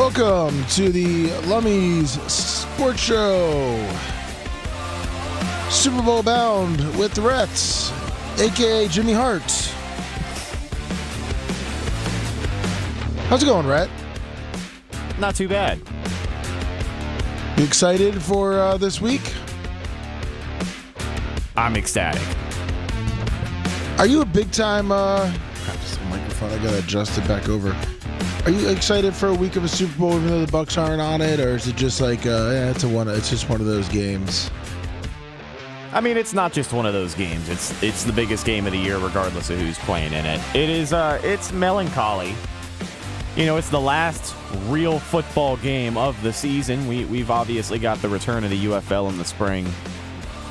Welcome to the Lummy Sports Show. Super Bowl bound with Rhett, a.k.a. Jimmy Hart. How's it going, Rhett? Not too bad. You excited for this week? I'm ecstatic. Are you a big-time... Crap, this microphone, I gotta adjust it back over. Are you excited for a week of a Super Bowl even though the Bucs aren't on it? Or is it just like, it's just one of those games? I mean, it's not just one of those games. It's the biggest game of the year regardless of who's playing in it. It is, it's melancholy. You know, it's the last real football game of the season. We've obviously got the return of the UFL in the spring.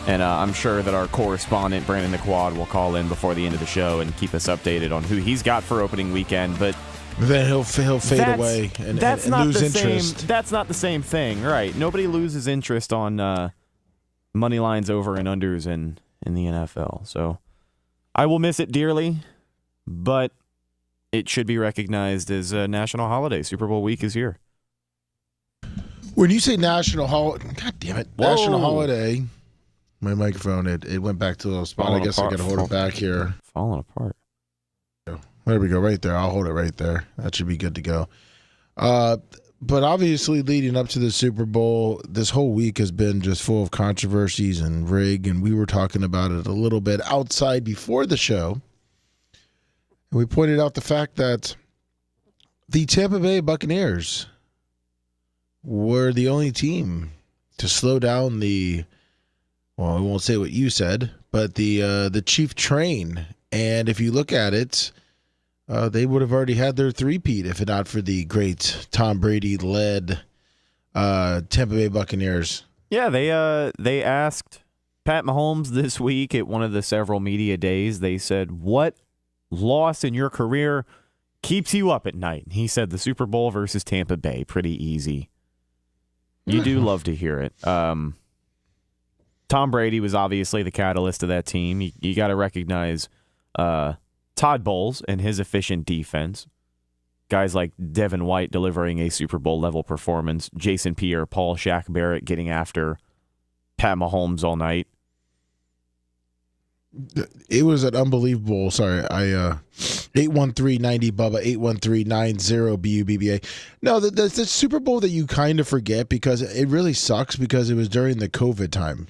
And I'm sure that our correspondent, Brandon the Quad, will call in before the end of the show and keep us updated on who he's got for opening weekend. But then he'll fade away and lose interest. That's not the same thing, right? Nobody loses interest on money lines over and unders in the NFL. So I will miss it dearly, but it should be recognized as a national holiday. Super Bowl week is here. When you say national holiday, God damn it, Whoa. National holiday. My microphone, it went back to a little spot. I guess I got to hold it back here. Falling apart. There we go, right there. I'll hold it right there. That should be good to go. But obviously, leading up to the Super Bowl, this whole week has been just full of controversies and rig, and we were talking about it a little bit outside before the show. And we pointed out the fact that the Tampa Bay Buccaneers were the only team to slow down well, I won't say what you said, but the Chief train. And if you look at it, they would have already had their three-peat if not for the great Tom Brady-led Tampa Bay Buccaneers. Yeah, they asked Pat Mahomes this week at one of the several media days. They said, "What loss in your career keeps you up at night?" And he said, "The Super Bowl versus Tampa Bay. Pretty easy." You do love to hear it. Tom Brady was obviously the catalyst of that team. You got to recognize Todd Bowles and his efficient defense. Guys like Devin White delivering a Super Bowl-level performance. Jason Pierre-Paul, Shaq Barrett getting after Pat Mahomes all night. It was an unbelievable, 813-90 Bubba, 813-90 BUBBA. No, the Super Bowl that you kind of forget because it really sucks because it was during the COVID time.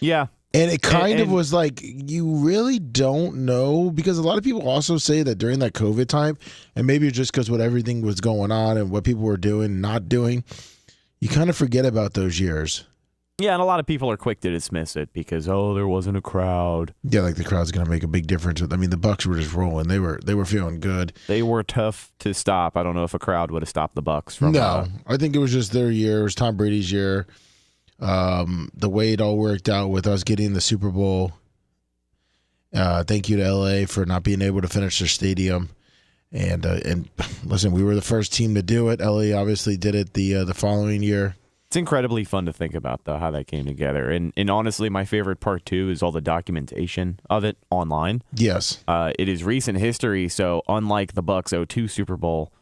Yeah. And it kind of was like, you really don't know, because a lot of people also say that during that COVID time, and maybe just because what everything was going on and what people were doing and not doing, you kind of forget about those years. Yeah, and a lot of people are quick to dismiss it because, there wasn't a crowd. Yeah, like the crowd's going to make a big difference. I mean, the Bucs were just rolling. They were feeling good. They were tough to stop. I don't know if a crowd would have stopped the Bucs from. No, I think it was just their year. It was Tom Brady's year. The way it all worked out with us getting the Super Bowl. Thank you to LA for not being able to finish their stadium. And listen, we were the first team to do it. LA obviously did it the following year. It's incredibly fun to think about, though, how that came together. And honestly, my favorite part, too, is all the documentation of it online. Yes. It is recent history, so unlike the Bucs 0-2 Super Bowl,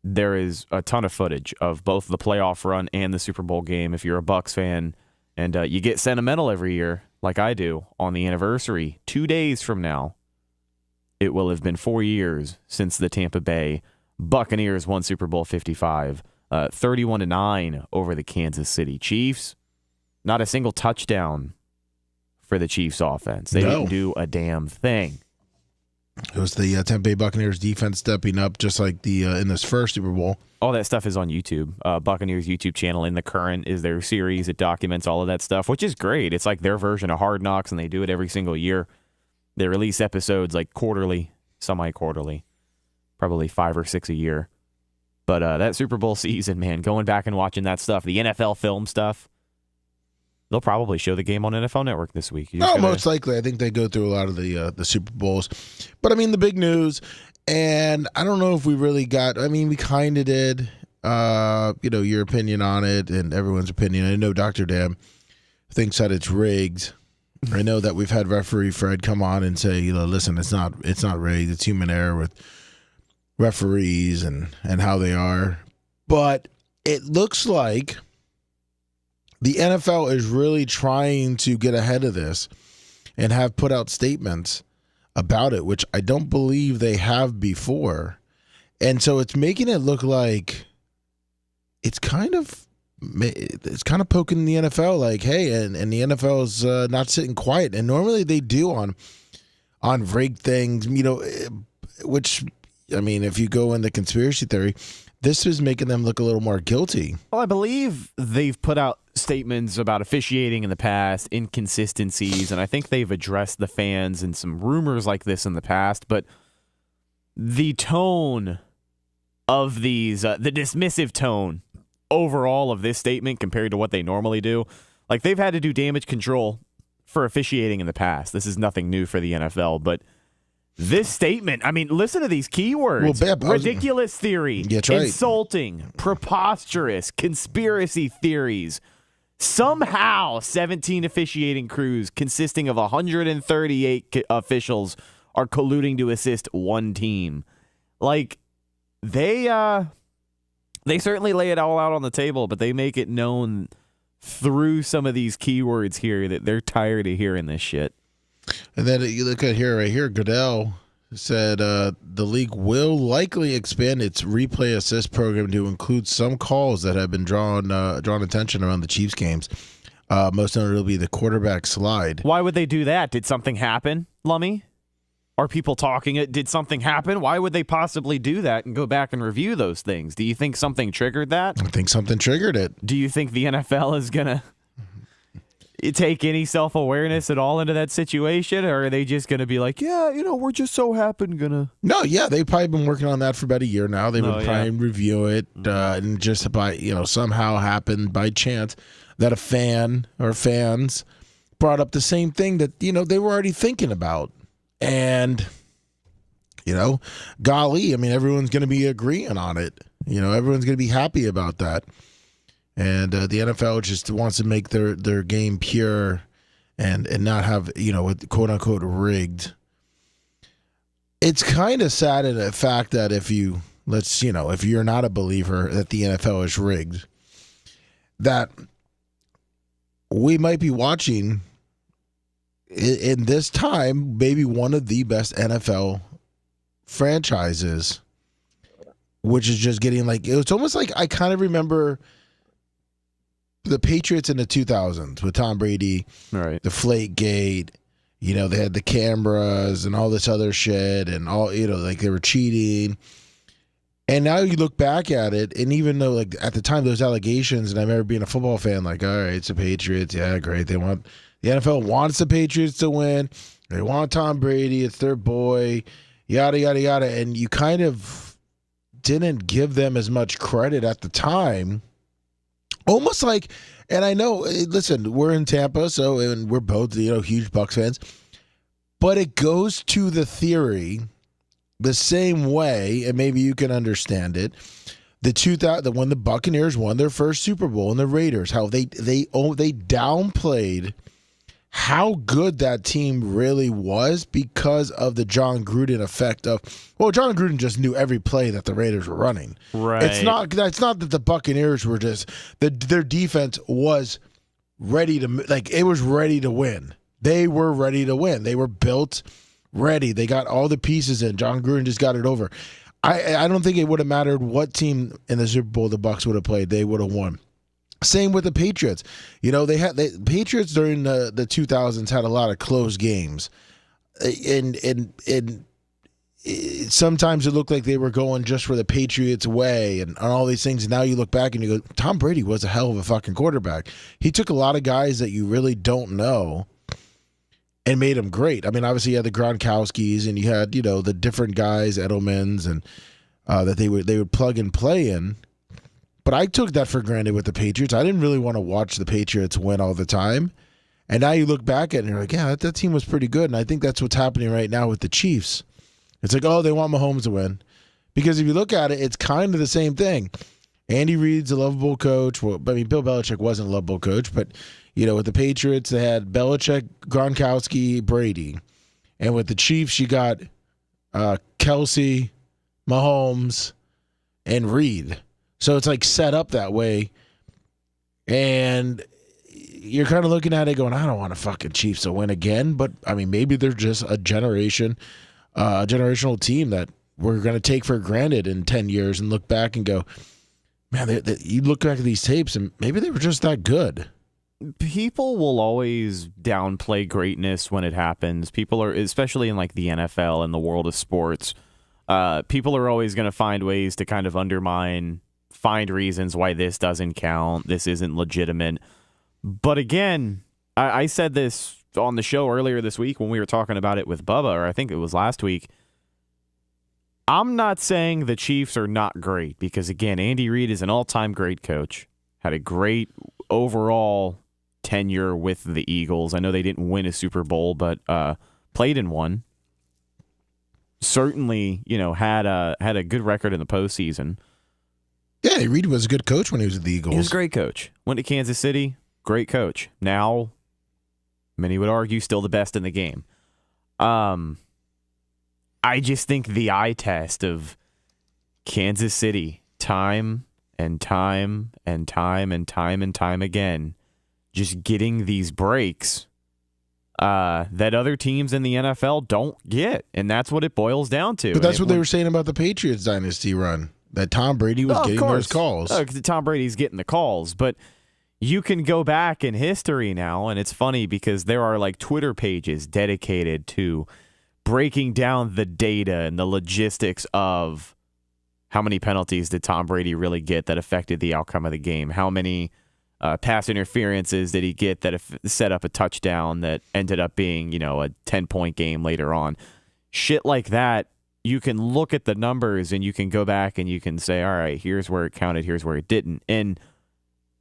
there is a ton of footage of both the playoff run and the Super Bowl game. If you're a Bucs fan and you get sentimental every year, like I do, on the anniversary, 2 days from now, it will have been 4 years since the Tampa Bay Buccaneers won Super Bowl 55. 31-9 over the Kansas City Chiefs. Not a single touchdown for the Chiefs offense. They didn't do a damn thing. It was the Tampa Bay Buccaneers defense stepping up, just like the in this first Super Bowl. All that stuff is on YouTube. Buccaneers YouTube channel In the Current is their series. It documents all of that stuff, which is great. It's like their version of Hard Knocks, and they do it every single year. They release episodes like quarterly, semi-quarterly, probably 5 or 6 a year. But that Super Bowl season, man, going back and watching that stuff, the NFL film stuff, they'll probably show the game on NFL Network this week. Most likely. I think they go through a lot of the Super Bowls. But, I mean, the big news, and I don't know if we really got – I mean, we kind of did, your opinion on it and everyone's opinion. I know Dr. Dam thinks that it's rigged. I know that we've had referee Fred come on and say, listen, it's not rigged. It's human error with referees and how they are. But it looks like the NFL is really trying to get ahead of this and have put out statements about it, which I don't believe they have before. And so it's making it look like it's kind of poking the NFL like, hey, and the NFL is not sitting quiet. And normally they do on rigged things, which, I mean, if you go into conspiracy theory, this is making them look a little more guilty. Well, I believe they've put out statements about officiating in the past, inconsistencies, and I think they've addressed the fans and some rumors like this in the past. But the tone of these, the dismissive tone overall of this statement compared to what they normally do, like they've had to do damage control for officiating in the past. This is nothing new for the NFL, but this statement, I mean, listen to these keywords. Well, ridiculous theory, that's right. Insulting, preposterous, conspiracy theories. Somehow, 17 officiating crews consisting of 138 officials are colluding to assist one team. Like, they certainly lay it all out on the table, but they make it known through some of these keywords here that they're tired of hearing this shit. And then you look at right here, Goodell said the league will likely expand its replay assist program to include some calls that have been drawn attention around the Chiefs games. Most notably the quarterback slide. Why would they do that? Did something happen, Lummy? Are people talking it? Did something happen? Why would they possibly do that and go back and review those things? Do you think something triggered that? I think something triggered it. Do you think the NFL is going to take any self-awareness at all into that situation, or are they just going to be like, yeah, we're just so gonna? No, yeah, they've probably been working on that for about a year now. They've been trying to review it, and just by somehow happened by chance that a fan or fans brought up the same thing that they were already thinking about, and golly, I mean, everyone's going to be agreeing on it. Everyone's going to be happy about that. And the NFL just wants to make their game pure and not have, quote unquote rigged. It's kind of sad in the fact that if you're not a believer that the NFL is rigged, that we might be watching in this time maybe one of the best NFL franchises, which is just getting it's almost like I kind of remember the Patriots in the 2000s with Tom Brady, right? The Deflategate, they had the cameras and all this other shit, and all they were cheating. And now you look back at it, and even though at the time those allegations, and I remember being a football fan, all right, it's the Patriots, yeah, great. The NFL wants the Patriots to win. They want Tom Brady. It's their boy. Yada yada yada, and you kind of didn't give them as much credit at the time. Almost like, and I know, listen, we're in Tampa, and we're both, huge Bucs fans, but it goes to the theory the same way, and maybe you can understand it. When the Buccaneers won their first Super Bowl and the Raiders, how they downplayed how good that team really was because of the John Gruden effect of, John Gruden just knew every play that the Raiders were running. Right. It's not that the Buccaneers were just their defense was ready to it was ready to win. They were ready to win. They were built ready. They got all the pieces in. John Gruden just got it over. I don't think it would have mattered what team in the Super Bowl the Bucs would have played. They would have won. Same with the Patriots. The Patriots during the 2000s had a lot of close games. And sometimes it looked like they were going just for the Patriots way and all these things. And now you look back and you go, Tom Brady was a hell of a fucking quarterback. He took a lot of guys that you really don't know and made them great. I mean, obviously you had the Gronkowskis and you had, the different guys, Edelmans, and that they would plug and play in. But I took that for granted with the Patriots. I didn't really want to watch the Patriots win all the time. And now you look back at it and you're like, yeah, that team was pretty good. And I think that's what's happening right now with the Chiefs. It's like, they want Mahomes to win. Because if you look at it, it's kind of the same thing. Andy Reid's a lovable coach. Well, I mean, Bill Belichick wasn't a lovable coach. But, with the Patriots, they had Belichick, Gronkowski, Brady. And with the Chiefs, you got Kelsey, Mahomes, and Reid. So it's like set up that way. And you're kind of looking at it going, I don't want the fucking Chiefs to win again. But, I mean, maybe they're just a generational team that we're going to take for granted in 10 years and look back and go, man, you look back at these tapes and maybe they were just that good. People will always downplay greatness when it happens. People are, especially in like the NFL and the world of sports, people are always going to find ways to kind of undermine, find reasons why this doesn't count, this isn't legitimate. But again, I said this on the show earlier this week when we were talking about it with Bubba, or I think it was last week. I'm not saying the Chiefs are not great because, again, Andy Reid is an all-time great coach, had a great overall tenure with the Eagles. I know they didn't win a Super Bowl, but played in one. Certainly, had a good record in the postseason. Yeah, Reid was a good coach when he was with the Eagles. He was a great coach. Went to Kansas City, great coach. Now, many would argue, still the best in the game. I just think the eye test of Kansas City, time and time and time and time and time again, just getting these breaks that other teams in the NFL don't get. And that's what it boils down to. But that's what they were saying about the Patriots dynasty run, that Tom Brady was getting those calls. Oh, because Tom Brady's getting the calls. But you can go back in history now, and it's funny because there are like Twitter pages dedicated to breaking down the data and the logistics of how many penalties did Tom Brady really get that affected the outcome of the game? How many pass interferences did he get that set up a touchdown that ended up being, a 10-point game later on? Shit like that, you can look at the numbers and you can go back and you can say, all right, here's where it counted, here's where it didn't. And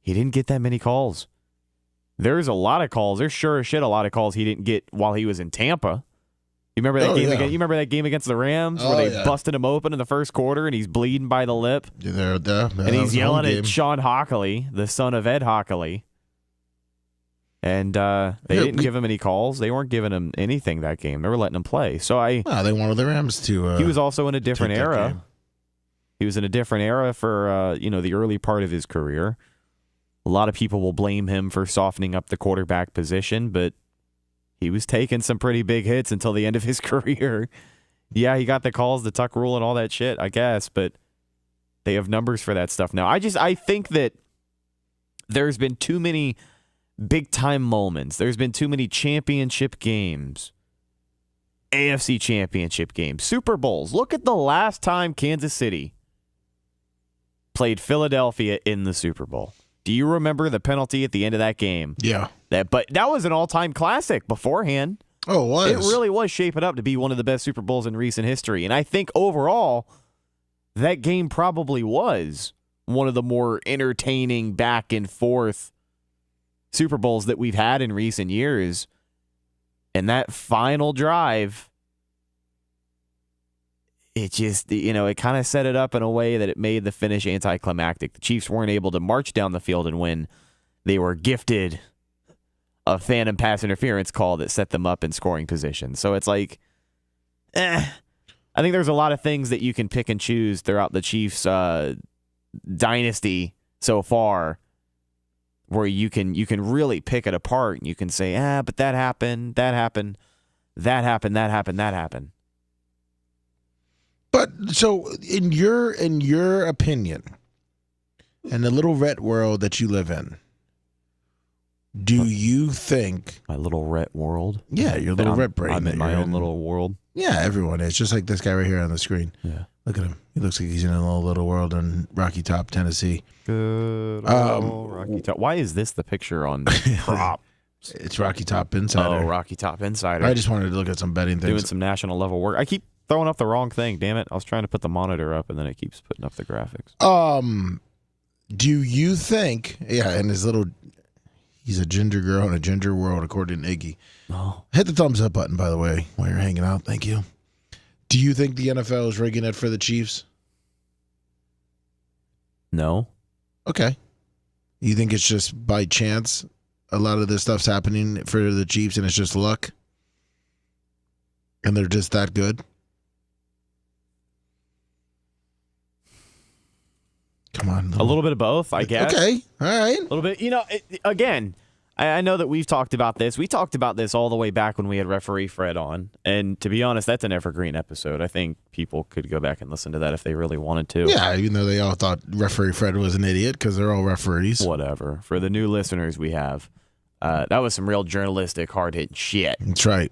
he didn't get that many calls. There's a lot of calls. There's sure as shit a lot of calls he didn't get while he was in Tampa. You remember that game? You remember that game against the Rams where they busted him open in the first quarter and he's bleeding by the lip? And he's yelling at Sean Hockley, the son of Ed Hockley. And they didn't give him any calls. They weren't giving him anything that game. They were letting him play. So they wanted the Rams to. He was also in a different era. He was in a different era for the early part of his career. A lot of people will blame him for softening up the quarterback position, but he was taking some pretty big hits until the end of his career. Yeah, he got the calls, the tuck rule, and all that shit, I guess, but they have numbers for that stuff now. I think that there's been too many big-time moments. There's been too many championship games, AFC championship games, Super Bowls. Look at the last time Kansas City played Philadelphia in the Super Bowl. Do you remember the penalty at the end of that game? Yeah. But that was an all-time classic beforehand. Oh, it was. It really was shaping up to be one of the best Super Bowls in recent history. And I think overall, that game probably was one of the more entertaining back and forth Super Bowls that we've had in recent years. And that final drive, it just, it kind of set it up in a way that it made the finish anticlimactic. The Chiefs weren't able to march down the field and win. They were gifted a phantom pass interference call that set them up in scoring position. So it's like, I think there's a lot of things that you can pick and choose throughout the Chiefs dynasty so far where you can really pick it apart and you can say, but that happened, that happened, that happened, that happened, that happened. But so in your opinion, in the little Rhett world that you live in, do you think my little Rhett world? Yeah, your little Rhett brain. I'm in my own little world. Yeah, everyone is. Just like this guy right here on the screen. Yeah. Look at him. He looks like he's in a little world in Rocky Top, Tennessee. Good old Rocky Top. Why is this the picture on prop? It's Rocky Top Insider. Oh, Rocky Top Insider. I just wanted to look at some betting things. Doing some national level work. I keep throwing up the wrong thing, damn it. I was trying to put the monitor up and then it keeps putting up the graphics. Do you think, and his little, he's a ginger girl in a ginger world according to Iggy. Oh. Hit the thumbs up button, by the way, while you're hanging out. Thank you. Do you think the NFL is rigging it for the Chiefs? No. Okay. You think it's just by chance a lot of this stuff's happening for the Chiefs and it's just luck? And they're just that good? Come on. A little bit of both, I guess. Okay. All right. A little bit. Again, I know that we've talked about this. We talked about this all the way back when we had referee Fred on. And to be honest, that's an evergreen episode. I think people could go back and listen to that if they really wanted to. Yeah, even though they all thought referee Fred was an idiot because they're all referees. Whatever. For the new listeners we have, that was some real journalistic, hard-hitting shit. That's right.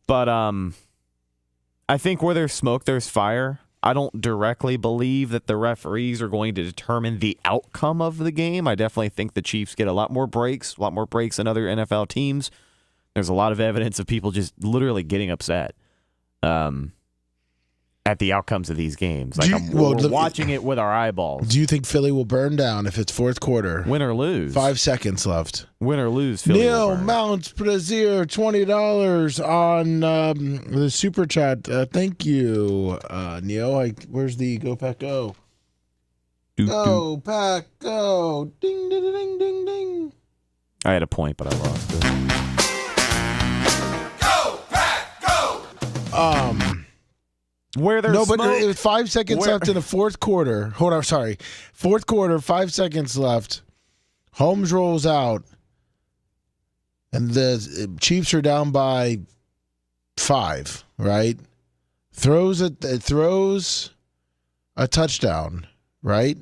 But I think where there's smoke, there's fire. I don't directly believe that the referees are going to determine the outcome of the game. I definitely think the Chiefs get a lot more breaks than other NFL teams. There's a lot of evidence of people just literally getting upset at the outcomes of these games. Like we're watching it with our eyeballs. Do you think Philly will burn down if it's fourth quarter? Win or lose. 5 seconds left. Win or lose, Philly Neil Mounts Brazier, $20 on the super chat. Thank you, Neil. Where's the Go Pack Go? Go Pack Go! Ding ding ding ding ding. I had a point, but I lost it. Go Pack Go! Where there's no, but smoke, it was 5 seconds left in the fourth quarter. Hold on, sorry. Fourth quarter, 5 seconds left. Holmes rolls out, and the Chiefs are down by 5. Right? Throws a touchdown. Right?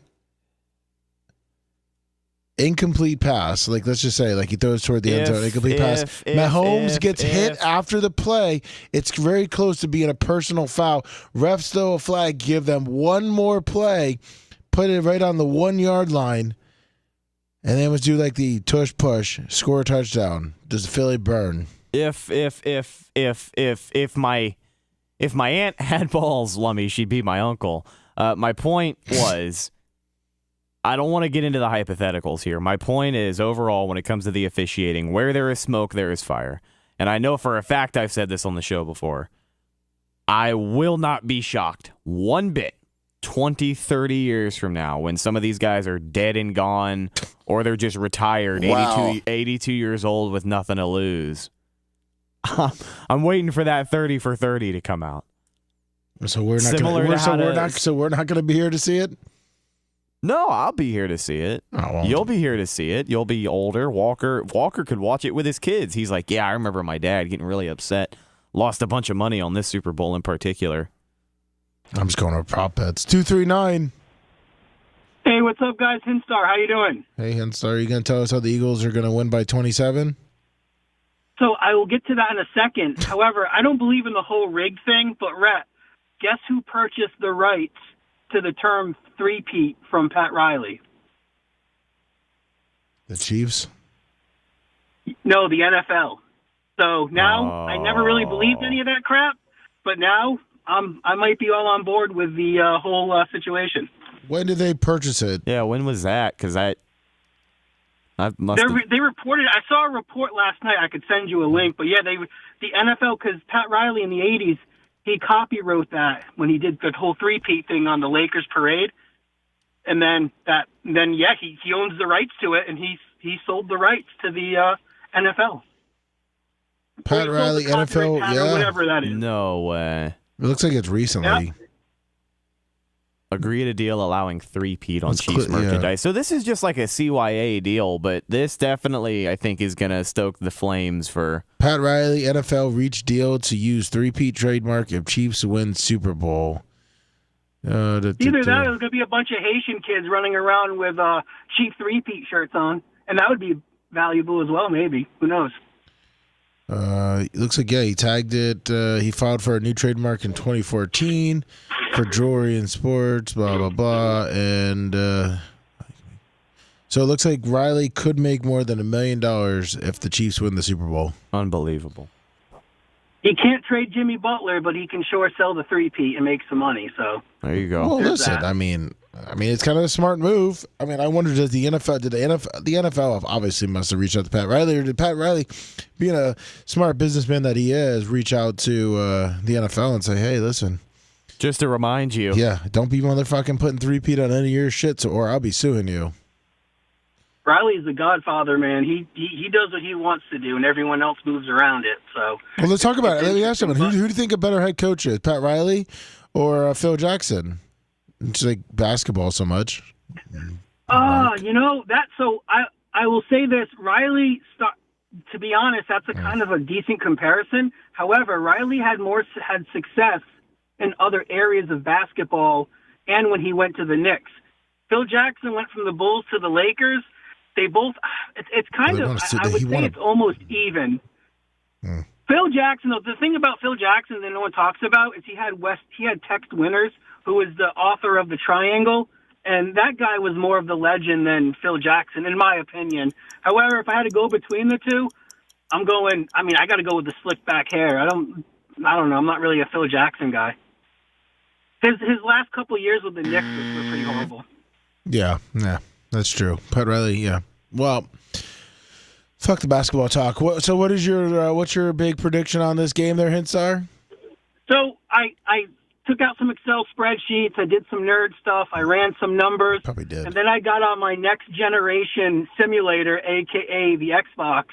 Incomplete pass. Like, let's just say, like, he throws toward the end zone. Incomplete pass. Mahomes gets hit after the play. It's very close to being a personal foul. Refs throw a flag, give them one more play, put it right on the 1 yard line, and then let's do like the tush push, score a touchdown. Does Philly burn? If my aunt had balls, Lummy, she'd be my uncle. My point was, I don't want to get into the hypotheticals here. My point is, overall, when it comes to the officiating, where there is smoke, there is fire. And I know for a fact I've said this on the show before. I will not be shocked one bit 20, 30 years from now when some of these guys are dead and gone or they're just retired, Wow. 82 years old with nothing to lose. I'm waiting for that 30 for 30 to come out. So we're not going to be here to see it? No, I'll be here to see it. You'll be here to see it. You'll be older. Walker could watch it with his kids. He's like, yeah, I remember my dad getting really upset. Lost a bunch of money on this Super Bowl in particular. I'm just going to prop bets. 239. Hey, what's up, guys? Hinstar, how you doing? Hey, Hinstar, are you going to tell us how the Eagles are going to win by 27? So I will get to that in a second. However, I don't believe in the whole rig thing, but Rhett, guess who purchased the rights to the term three-peat from Pat Riley? The Chiefs? No, the NFL. So now I never really believed any of that crap, but now I might be all on board with the whole situation. When did they purchase it? Yeah, when was that? Because I must have... They reported. I saw a report last night. I could send you a link, but yeah, the NFL, because Pat Riley in the '80s, he copywrote that when he did the whole three-peat thing on the Lakers parade, and then he owns the rights to it, and he sold the rights to the NFL. Pat Riley, NFL, or whatever that is. No way. It looks like it's recently. Yep. Agreed a deal allowing three-peat on Chiefs merchandise. Yeah. So this is just like a CYA deal, but this definitely, I think, is going to stoke the flames for... Pat Riley, NFL reached deal to use three-peat trademark if Chiefs win Super Bowl. Either that or there's going to be a bunch of Haitian kids running around with Chief three-peat shirts on, and that would be valuable as well, maybe. Who knows? It looks like, he tagged it. He filed for a new trademark in 2014 for jewelry and sports, blah, blah, blah. And so it looks like Riley could make more than $1 million if the Chiefs win the Super Bowl. Unbelievable. He can't trade Jimmy Butler, but he can sure sell the three-peat and make some money. So there you go. Well, listen, I mean, it's kind of a smart move. I mean, I wonder, did the NFL obviously must have reached out to Pat Riley, or did Pat Riley, being a smart businessman that he is, reach out to the NFL and say, hey, listen. Just to remind you. Yeah, don't be motherfucking putting three-peat on any of your shit, or I'll be suing you. Riley's the godfather, man. He does what he wants to do, and everyone else moves around it. So, well, let's talk about it. Let me ask someone, who do you think a better head coach is, Pat Riley or Phil Jackson? It's like basketball so much. I will say this, Riley. To be honest, that's a kind of a decent comparison. However, Riley had success in other areas of basketball, and when he went to the Knicks. Phil Jackson went from the Bulls to the Lakers. They both. It's kind of. I would say it's almost even. Phil Jackson, though, the thing about Phil Jackson that no one talks about is he had Tex Winters, who is the author of The Triangle, and that guy was more of the legend than Phil Jackson, in my opinion. However, if I had to go between the two, I got to go with the slick back hair. I don't know. I'm not really a Phil Jackson guy. His last couple of years with the Knicks were pretty horrible. Yeah, that's true. Pat Riley, yeah. Well, fuck the basketball talk. So what is what's your big prediction on this game there, Hinsar? So I took out some Excel spreadsheets. I did some nerd stuff. I ran some numbers. Probably did. And then I got on my next generation simulator, a.k.a. the Xbox,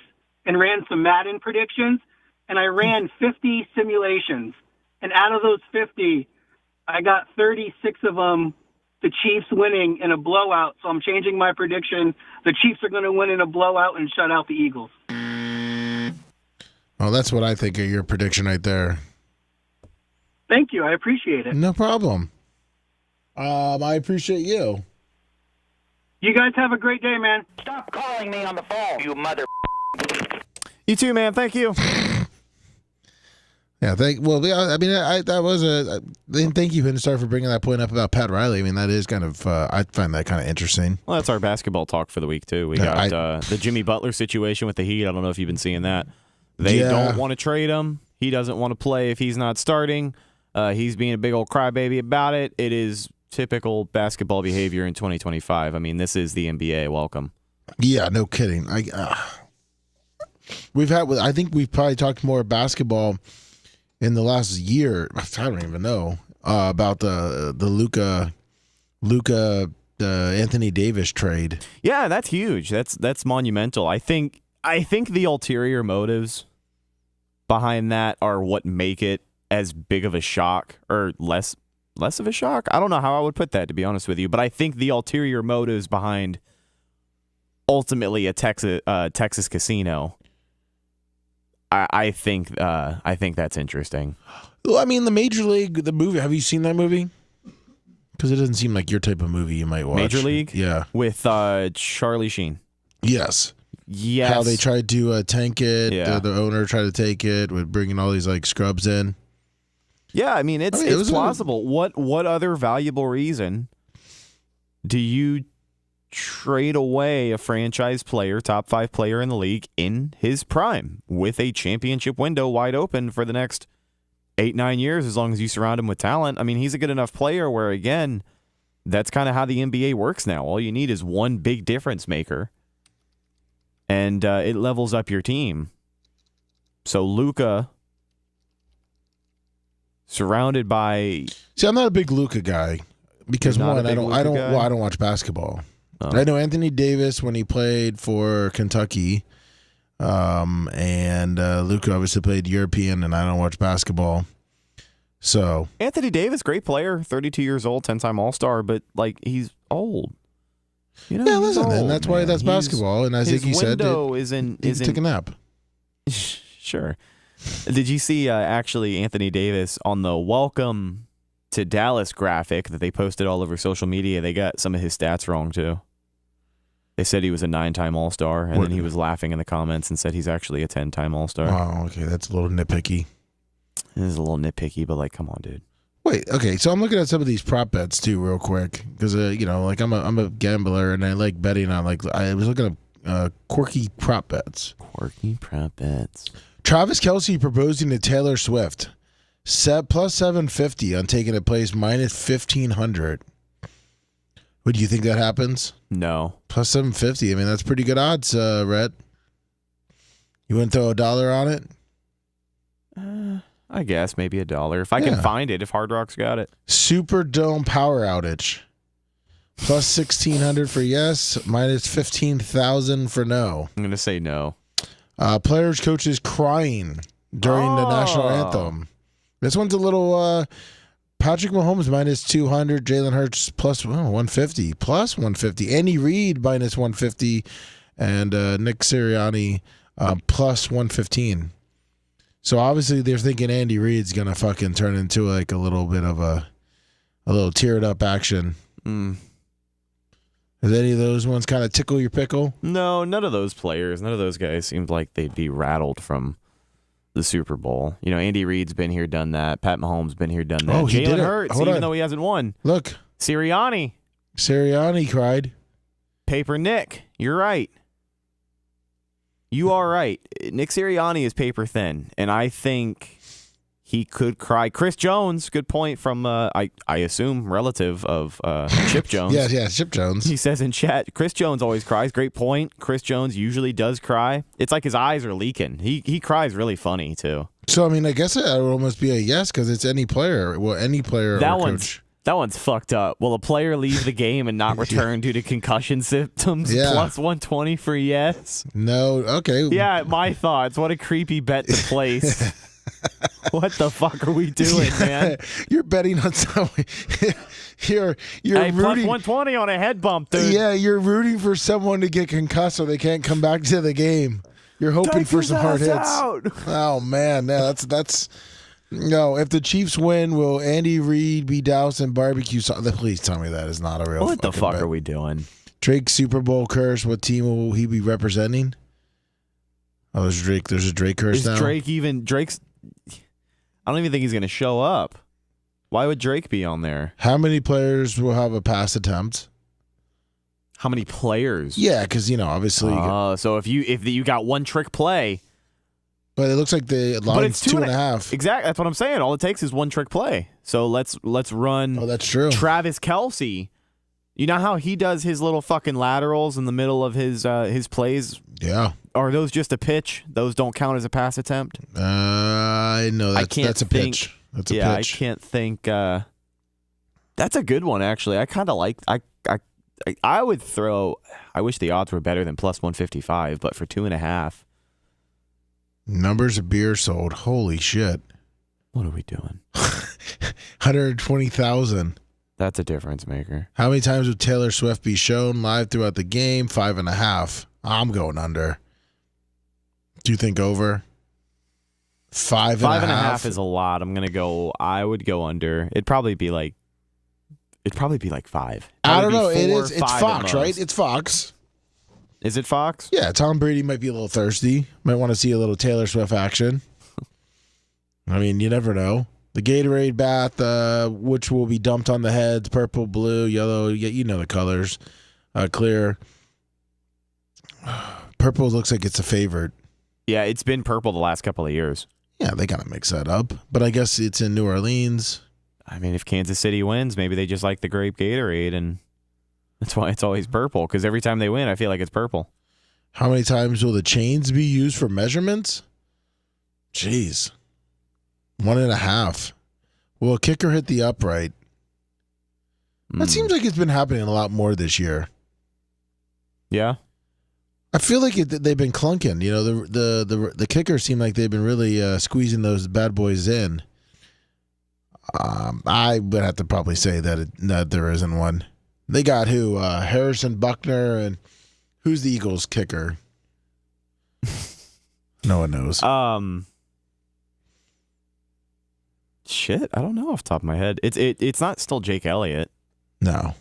and ran some Madden predictions. And I ran 50 simulations. And out of those 50, I got 36 of them, the Chiefs winning in a blowout. So I'm changing my prediction. The Chiefs are going to win in a blowout and shut out the Eagles. Well, that's what I think of your prediction right there. Thank you. I appreciate it. No problem. I appreciate you. You guys have a great day, man. Stop calling me on the phone, you mother. You too, man. Thank you. Yeah, thank you, Hinstar, for bringing that point up about Pat Riley. I mean, that is kind of, I find that kind of interesting. Well, that's our basketball talk for the week, too. We got the Jimmy Butler situation with the Heat. I don't know if you've been seeing that. They don't want to trade him. He doesn't want to play if he's not starting. He's being a big old crybaby about it. It is typical basketball behavior in 2025. I mean, this is the NBA. Welcome. Yeah, no kidding. I think we've probably talked more basketball in the last year. I don't even know about the Luka Anthony Davis trade. Yeah, that's huge. That's monumental. I think the ulterior motives behind that are what make it as big of a shock, or less of a shock. I don't know how I would put that, to be honest with you, but I think the ulterior motives behind ultimately a Texas casino, I think that's interesting. Well, I mean, the Major League, the movie. Have you seen that movie? Because it doesn't seem like your type of movie you might watch. Major League, yeah, with Charlie Sheen. Yes. How they tried to tank it. Yeah. The owner tried to take it with bringing all these like scrubs in. Yeah, I mean, it's plausible. What other valuable reason do you trade away a franchise player, top 5 player in the league, in his prime, with a championship window wide open for the next 8-9 years, as long as you surround him with talent? I mean, he's a good enough player where, again, that's kind of how the NBA works now. All you need is one big difference maker, and it levels up your team. So Luka, surrounded by. See, I'm not a big Luka guy because one, I don't watch basketball. Oh. I know Anthony Davis when he played for Kentucky, and Luka obviously played European, and I don't watch basketball. So Anthony Davis, great player, 32 years old, 10-time All-Star, but like he's old. You know, yeah, listen, and that's why that's basketball. And as Iggy said, take a nap. Sure. Did you see actually Anthony Davis on the welcome to Dallas graphic that they posted all over social media? They got some of his stats wrong too. They said he was a 9-time All-Star, and then he was laughing in the comments and said he's actually a 10-time All-Star. Oh, okay, that's a little nitpicky. It is a little nitpicky, but like, come on, dude. Wait, okay, so I'm looking at some of these prop bets too, real quick, because like I'm a gambler and I like betting on I was looking at quirky prop bets. Quirky prop bets. Travis Kelce proposing to Taylor Swift, plus 750 on taking a place, minus 1,500. Would you think that happens? No. Plus 750. I mean, that's pretty good odds, Rhett. You wouldn't throw $1 on it? I guess maybe $1 if I can find it. If Hard Rock's got it. Superdome power outage. Plus 1,600 for yes, minus 15,000 for no. I'm gonna say no. Players, coaches crying during the national anthem. This one's a little Patrick Mahomes minus 200, Jalen Hurts plus 150, plus 150. Andy Reid minus 150, and Nick Sirianni plus 115. So obviously they're thinking Andy Reid's gonna fucking turn into like a little bit of a little teared up action. Does any of those ones kind of tickle your pickle? No, none of those players, none of those guys seemed like they'd be rattled from the Super Bowl. You know, Andy Reid's been here, done that. Pat Mahomes been here, done that. Oh, he did Jalen it. Hurts, Hold even on. though he hasn't won. Look, Sirianni cried. Paper Nick, you're right. You are right. Nick Sirianni is paper thin, and I think he could cry. Chris Jones, good point from, I assume, relative of Chip Jones. Yeah, Chip Jones. He says in chat, Chris Jones always cries. Great point. Chris Jones usually does cry. It's like his eyes are leaking. He cries really funny, too. So, I mean, I guess it would almost be a yes because it's any player. Well, any player or coach. That one's fucked up. Will a player leave the game and not return due to concussion symptoms? Yeah. Plus 120 for yes. No, okay. Yeah, my thoughts. What a creepy bet to place. What the fuck are we doing, man? You're betting on someone. You're Hey, plus rooting. 120 on a head bump, dude. Yeah, you're rooting for someone to get concussed so they can't come back to the game. You're hoping for some hard hits. Oh man, that's. No, if the Chiefs win, will Andy Reid be doused in barbecue sauce? Please tell me that is not a real. What the fuck bet. are we doing? Drake's Super Bowl curse. What team will he be representing? Oh, there's Drake. There's a Drake curse Is now. Drake's? I don't even think he's going to show up. Why would Drake be on there? How many players will have a pass attempt? How many players? Yeah, because obviously. So if you got one trick play, But it looks like the line's 2.5. Exactly, that's what I'm saying. All it takes is one trick play. So let's run. Oh, that's true. Travis Kelce. You know how he does his little fucking laterals in the middle of his plays? Yeah. Are those just a pitch? Those don't count as a pass attempt? No, that's a pitch. That's a pitch. I can't think. That's a good one, actually. I kind of like. I would throw. I wish the odds were better than plus 155, but for 2.5. Numbers of beer sold. Holy shit. What are we doing? 120,000. That's a difference maker. How many times would Taylor Swift be shown live throughout the game? 5.5. I'm going under. Do you think over? 5.5. 5.5 is a lot. I would go under. It'd probably be like 5. I don't know. Probably be 4 or It's 5 at Fox, right? most. It's Fox. Is it Fox? Yeah, Tom Brady might be a little thirsty. Might want to see a little Taylor Swift action. I mean, you never know. The Gatorade bath, which will be dumped on the heads, purple, blue, yellow, you know the colors, clear. Purple looks like it's a favorite. Yeah, it's been purple the last couple of years. Yeah, they got to mix that up. But I guess it's in New Orleans. I mean, if Kansas City wins, maybe they just like the grape Gatorade, and that's why it's always purple, because every time they win, I feel like it's purple. How many times will the chains be used for measurements? Jeez. 1.5. Will a kicker hit the upright? That seems like it's been happening a lot more this year. Yeah? I feel like they've been clunking. The kickers seem like they've been really squeezing those bad boys in. I would have to probably say that there isn't one. They got who? Harrison Buckner, and who's the Eagles kicker? No one knows. Shit, I don't know off the top of my head. It's not still Jake Elliott. No.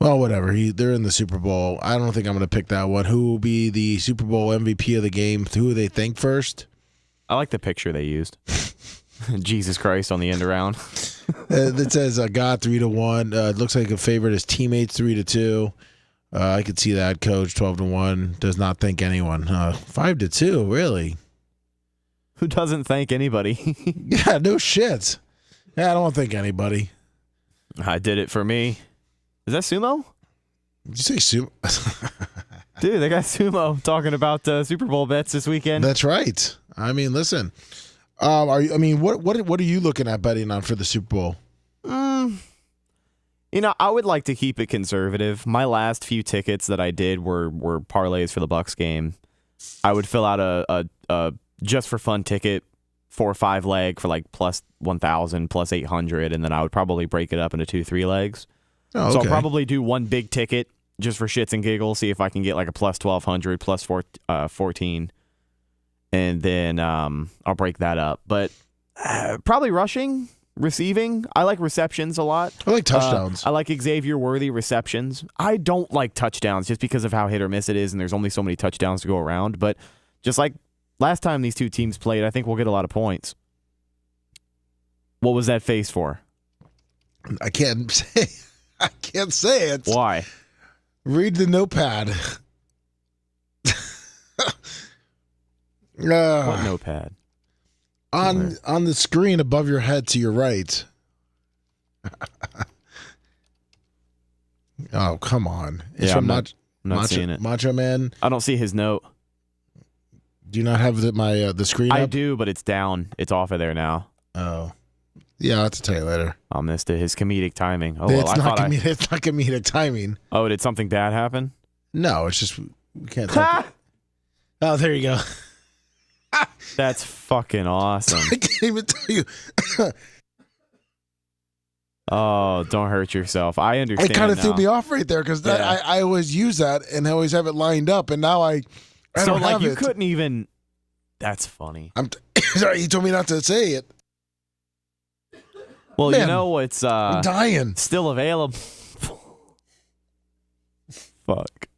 Well, whatever. They're in the Super Bowl. I don't think I'm going to pick that one. Who will be the Super Bowl MVP of the game? Who do they think first? I like the picture they used. Jesus Christ on the end around. It says God 3-1. It looks like a favorite is teammates 3-2. I could see that. Coach 12-1. Does not think anyone. 5-2. Really? Who doesn't thank anybody? Yeah. No shit. Yeah, I don't think anybody. I did it for me. Is that Sumo? Did you say sumo? Dude, they got Sumo talking about Super Bowl bets this weekend. That's right. I mean, listen. What are you looking at betting on for the Super Bowl? I would like to keep it conservative. My last few tickets that I did were parlays for the Bucs game. I would fill out a just for fun ticket 4 or 5 leg for like plus 1,000, plus 800, and then I would probably break it up into 2-3 legs. Oh, okay. So I'll probably do one big ticket just for shits and giggles, see if I can get like a plus 1,200, plus 14, and then I'll break that up. But probably rushing, receiving. I like receptions a lot. I like touchdowns. I like Xavier Worthy receptions. I don't like touchdowns just because of how hit or miss it is, and there's only so many touchdowns to go around. But just like last time these two teams played, I think we'll get a lot of points. What was that face for? I can't say. I can't say it. Why? Read the notepad. What notepad? On the screen above your head to your right. Oh, come on. It's Yeah, from I'm not seeing it. Macho Man. I don't see his note. Do you not have the screen I up? do, but it's down. It's off of there now. Oh. Yeah, I'll have to tell you later. I missed it. His comedic timing. Oh, well, It's not comedic timing. Oh, did something bad happen? No, it's just we can't talk. Oh, there you go. That's fucking awesome. I can't even tell you. Oh, don't hurt yourself. I understand. It kind of threw now. me off right there because Yeah. I always use that and I always have it lined up, and now I So don't like have you it. couldn't even. That's funny. Sorry, he told me not to say it. Well, Man, you know it's I'm dying. still available. Fuck.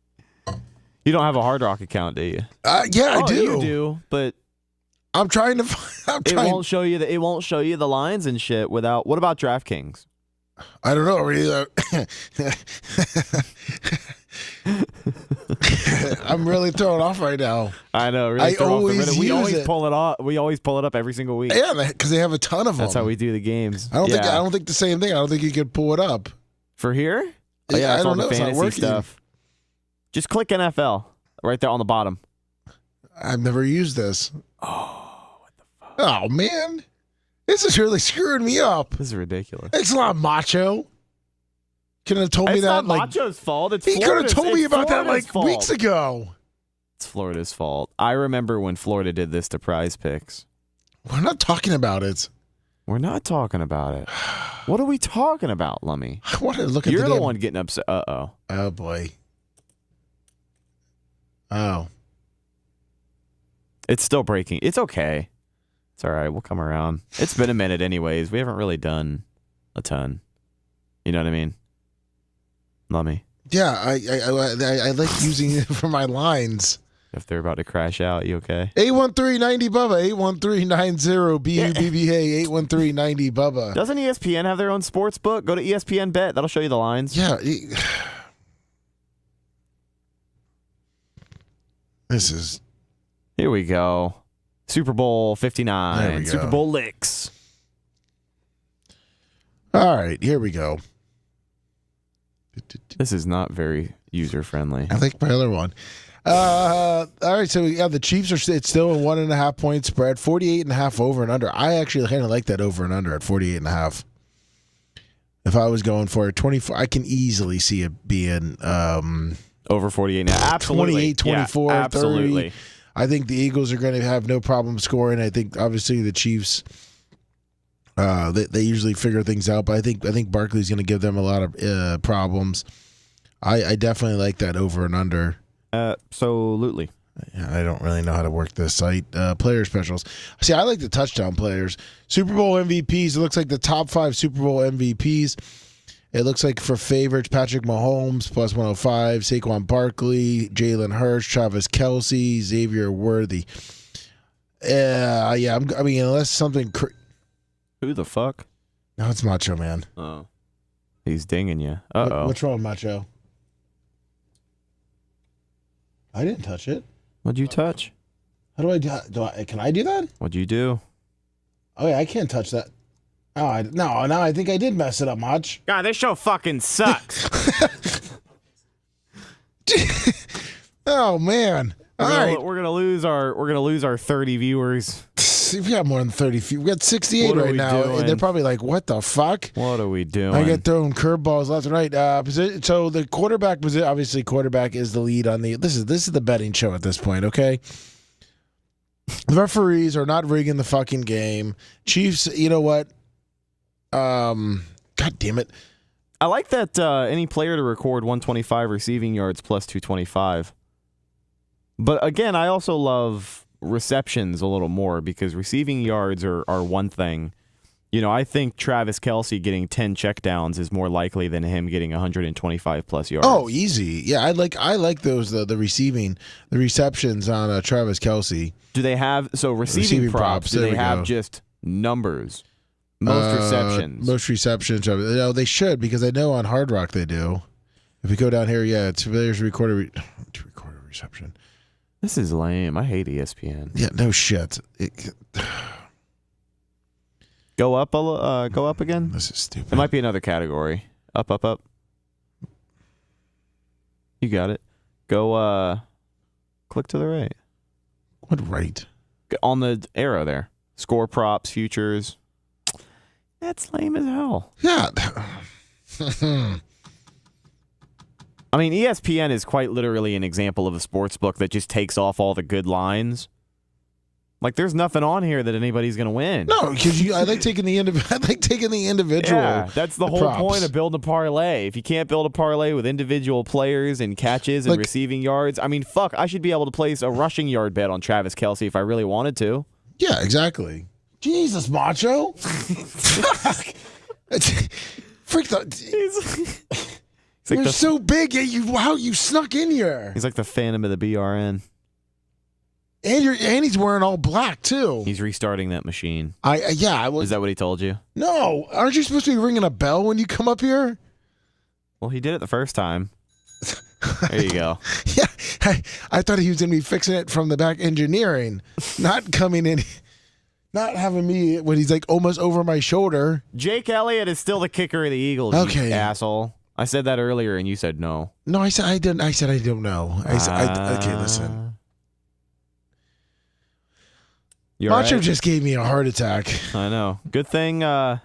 You don't have a Hard Rock account, do you? Yeah, I do. You do, but I'm trying to. it won't show you it won't show you the lines and shit without. What about DraftKings? I don't know. Really, I'm really thrown off right now. I know. Really I throw off the always rhythm. We use always it. pull it off. We always pull it up every single week. Yeah, because they have a ton of them. That's how we do the games. I don't think the same thing. I don't think you could pull it up. For here? Oh, Yeah, yeah, I that's all don't know. the It's not fantasy working. stuff. Just click NFL right there on the bottom. I've never used this. Oh, what the fuck? Oh man, this is really screwing me up. This is ridiculous. It's not Macho. Could have told me It's that not like Macho's fault. It's he could have Florida's- told me it's about that Florida's like fault. weeks ago. It's Florida's fault. I remember when Florida did this to Prize Picks. We're not talking about it. We're not talking about it. What are we talking about, Lummy? I want to look at You're the damn- one getting upset. Uh-oh. Oh boy. Oh. It's still breaking. It's okay. It's all right. We'll come around. It's been a minute anyways. We haven't really done a ton. You know what I mean? Lummy. Yeah, I like using it for my lines. If they're about to crash out, you okay? 813-90 Bubba, 813-90 BUBBA, 813-90 Bubba. Doesn't ESPN have their own sports book? Go to ESPN Bet. That'll show you the lines. Yeah. This is Here we go. Super Bowl 59. There we go. Super Bowl licks. all right. Here we go. This is not very user-friendly. I like my other one. All right, so yeah, the Chiefs it's still a 1.5 point spread, 48.5 over and under. I actually kind of like that over and under at 48.5. If I was going for it, 24, I can easily see it being Over 48 now. Absolutely. 28, 24, Yeah, 30. absolutely. I think the Eagles are going to have no problem scoring. I think obviously the Chiefs, they usually figure things out, but I think Barkley's going to give them a lot of problems. I definitely like that over and under. Absolutely. I don't really know how to work this site. Player specials. See, I like the touchdown players. Super Bowl MVPs. It looks like the top 5 Super Bowl MVPs. It looks like for favorites, Patrick Mahomes, plus 105, Saquon Barkley, Jalen Hurts, Travis Kelce, Xavier Worthy. Yeah, I mean, unless something... Who the fuck? No, it's Macho Man. Oh. He's dinging you. Uh-oh. What's wrong, Macho? I didn't touch it. What'd you touch? How do I can I do that? What'd you do? Oh, yeah, I can't touch that. Oh, no, I think I did mess it up, Mach. God, this show fucking sucks. Oh man! All right, We're gonna lose our 30 viewers. we got more than 30 feet. We got 68 What are right we now, doing? and they're probably like, "What the fuck?" What are we doing? I get thrown curveballs left and right. So the quarterback position, obviously, quarterback is the lead on the. This is the betting show at this point. Okay. The referees are not rigging the fucking game. Chiefs, you know what? God damn it. I like that any player to record 125 receiving yards plus 225. But again, I also love receptions a little more because receiving yards are one thing. You know, I think Travis Kelce getting 10 checkdowns is more likely than him getting 125 plus yards. Oh, easy. Yeah, I like those the receptions on Travis Kelce. Do they have receiving props? Do they have just numbers? Most receptions. Most receptions. No, they should because I know on Hard Rock they do. If we go down here, yeah, there's recorded reception. This is lame. I hate ESPN. Yeah, no shit. Go up again. This is stupid. It might be another category. Up. You got it. Go. Click to the right. What right? On the arrow there. Score props, futures. That's lame as hell. Yeah. I mean, ESPN is quite literally an example of a sports book that just takes off all the good lines. Like, there's nothing on here that anybody's going to win. No, because I like taking the individual. Yeah, that's the whole props. point of building a parlay. If you can't build a parlay with individual players and catches and receiving yards, I mean, fuck, I should be able to place a rushing yard bet on Travis Kelce if I really wanted to. Yeah, exactly. Jesus, Macho. Freak You're so big, how you snuck in here. He's like the Phantom of the BRN. And he's wearing all black too. He's restarting that machine. I was. Is that what he told you? No, aren't you supposed to be ringing a bell when you come up here? Well, he did it the first time. There you go. Yeah, I thought he was going to be fixing it from the back engineering, not coming in, not having me when he's like almost over my shoulder. Jake Elliott is still the kicker of the Eagles. Okay, you asshole. I said that earlier, and you said no. No, I said I didn't. I said I don't know. Okay, listen. Macho just gave me a heart attack. I know. Good thing. Well,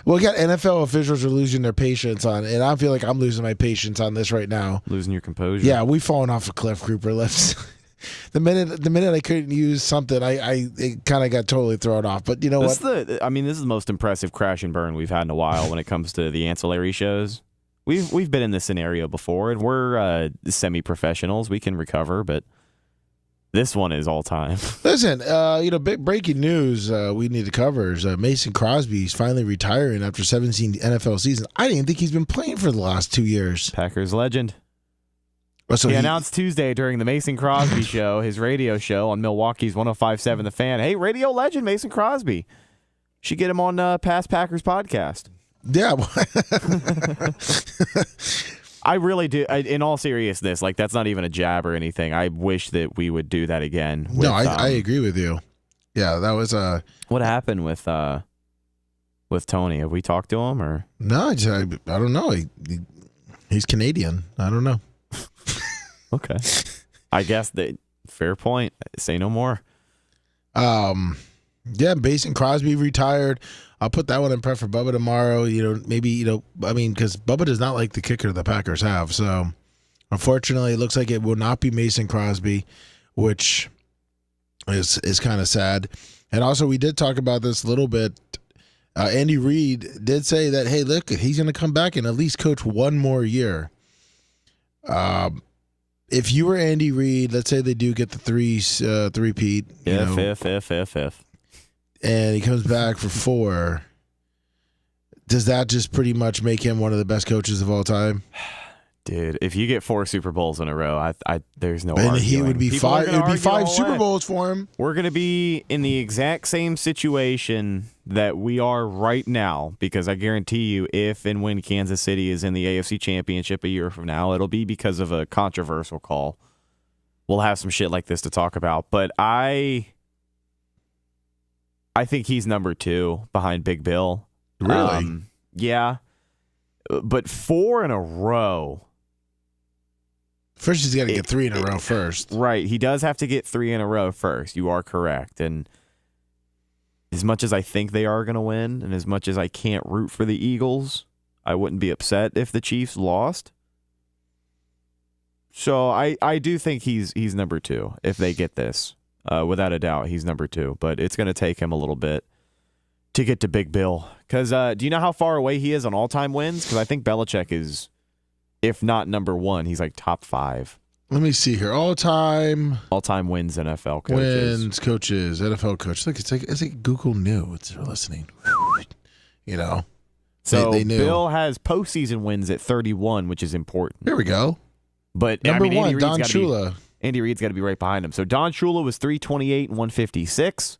we got NFL officials are losing their patience on, and I feel like I'm losing my patience on this right now. Losing your composure. Yeah, we've fallen off a cliff, Grouper Lips. The minute I couldn't use something, it kind of got totally thrown off. But you know what? This is the most impressive crash and burn we've had in a while when it comes to the ancillary shows. We've been in this scenario before, and we're semi-professionals. We can recover, but this one is all time. Listen, big breaking news we need to cover is Mason Crosby's finally retiring after 17 NFL seasons. I didn't even think he's been playing for the last 2 years. Packers legend. So he announced Tuesday during the Mason Crosby show, his radio show on Milwaukee's 105.7 The Fan. Hey, radio legend Mason Crosby. Should get him on Past Packers podcast. Yeah. I really do. In all seriousness, like that's not even a jab or anything. I wish that we would do that again. I agree with you. Yeah, that was What happened with Tony? Have we talked to him or? No, I don't know. He's Canadian. I don't know. Okay. I guess that fair point. Say no more. Yeah, Mason Crosby retired. I'll put that one in prep for Bubba tomorrow. Because Bubba does not like the kicker the Packers have. So, unfortunately, it looks like it will not be Mason Crosby, which is kind of sad. And also, we did talk about this a little bit. Andy Reid did say that, hey, look, he's going to come back and at least coach one more year. If you were Andy Reid, let's say they do get the three-peat. If. And he comes back for 4. Does that just pretty much make him one of the best coaches of all time? Dude, if you get 4 Super Bowls in a row, there's no arguing. And he would be People 5. It would be 5 Super Bowls for him. We're going to be in the exact same situation that we are right now, because I guarantee you, if and when Kansas City is in the AFC Championship a year from now, it'll be because of a controversial call. We'll have some shit like this to talk about, but I think he's number 2 behind Big Bill. Really? Yeah. But 4 in a row. First, he's got to get 3 in a row first. Right. He does have to get 3 in a row first. You are correct. And as much as I think they are going to win, and as much as I can't root for the Eagles, I wouldn't be upset if the Chiefs lost. So I do think he's number 2 if they get this. Without a doubt, he's number 2. But it's going to take him a little bit to get to Big Bill. Because do you know how far away he is on all-time wins? Because I think Belichick is, if not number 1, he's like top 5. Let me see here. All-time wins NFL coaches. Wins coaches, NFL coach. Look, it's like Google knew it's listening. You know. So they knew. Bill has postseason wins at 31, which is important. Here we go. But Number Andy 1, Reid's Don gotta be- Shula. Andy Reid's got to be right behind him. So Don Shula was 328 and 156.